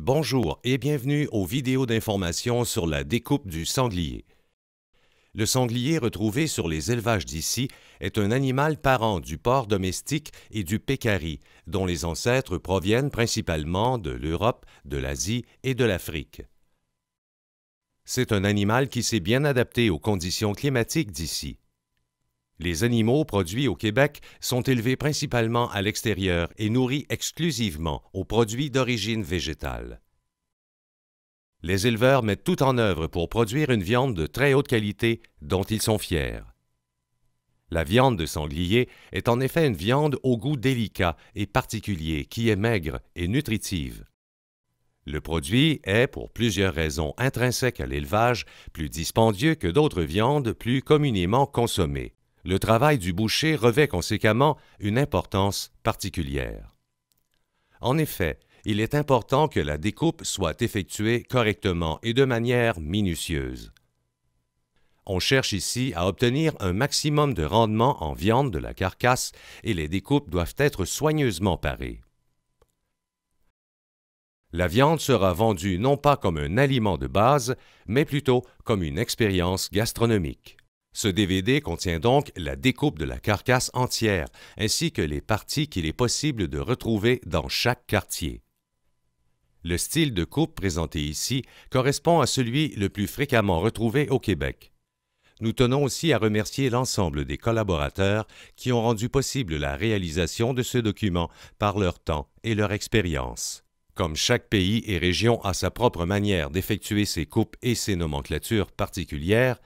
Bonjour et bienvenue aux vidéos d'information sur la découpe du sanglier. Le sanglier retrouvé sur les élevages d'ici est un animal parent du porc domestique et du pécari, dont les ancêtres proviennent principalement de l'Europe, de l'Asie et de l'Afrique. C'est un animal qui s'est bien adapté aux conditions climatiques d'ici. Les animaux produits au Québec sont élevés principalement à l'extérieur et nourris exclusivement aux produits d'origine végétale. Les éleveurs mettent tout en œuvre pour produire une viande de très haute qualité dont ils sont fiers. La viande de sanglier est en effet une viande au goût délicat et particulier qui est maigre et nutritive. Le produit est, pour plusieurs raisons intrinsèques à l'élevage, plus dispendieux que d'autres viandes plus communément consommées. Le travail du boucher revêt conséquemment une importance particulière. En effet, il est important que la découpe soit effectuée correctement et de manière minutieuse. On cherche ici à obtenir un maximum de rendement en viande de la carcasse et les découpes doivent être soigneusement parées. La viande sera vendue non pas comme un aliment de base, mais plutôt comme une expérience gastronomique. Ce DVD contient donc la découpe de la carcasse entière, ainsi que les parties qu'il est possible de retrouver dans chaque quartier. Le style de coupe présenté ici correspond à celui le plus fréquemment retrouvé au Québec. Nous tenons aussi à remercier l'ensemble des collaborateurs qui ont rendu possible la réalisation de ce document par leur temps et leur expérience. Comme chaque pays et région a sa propre manière d'effectuer ses coupes et ses nomenclatures particulières,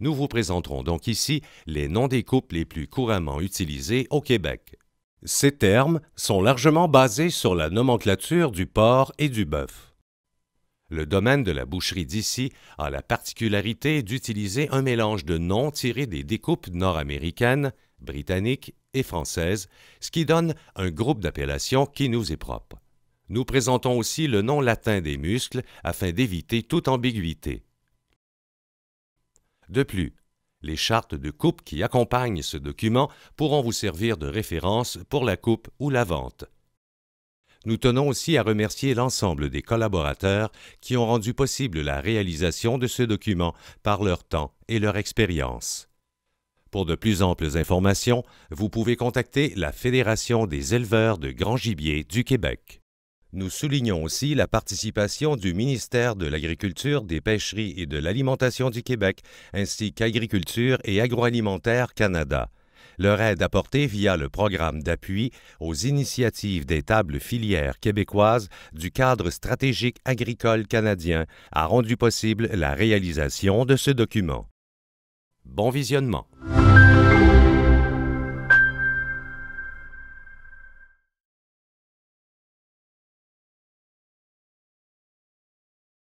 nous vous présenterons donc ici les noms des coupes les plus couramment utilisés au Québec. Ces termes sont largement basés sur la nomenclature du porc et du bœuf. Le domaine de la boucherie d'ici a la particularité d'utiliser un mélange de noms tirés des découpes nord-américaines, britanniques et françaises, ce qui donne un groupe d'appellations qui nous est propre. Nous présentons aussi le nom latin des muscles afin d'éviter toute ambiguïté. De plus, les chartes de coupe qui accompagnent ce document pourront vous servir de référence pour la coupe ou la vente. Nous tenons aussi à remercier l'ensemble des collaborateurs qui ont rendu possible la réalisation de ce document par leur temps et leur expérience. Pour de plus amples informations, vous pouvez contacter la Fédération des éleveurs de grand gibier du Québec. Nous soulignons aussi la participation du ministère de l'Agriculture, des Pêcheries et de l'Alimentation du Québec, ainsi qu'Agriculture et Agroalimentaire Canada. Leur aide apportée via le programme d'appui aux initiatives des tables filières québécoises du cadre stratégique agricole canadien a rendu possible la réalisation de ce document. Bon visionnement.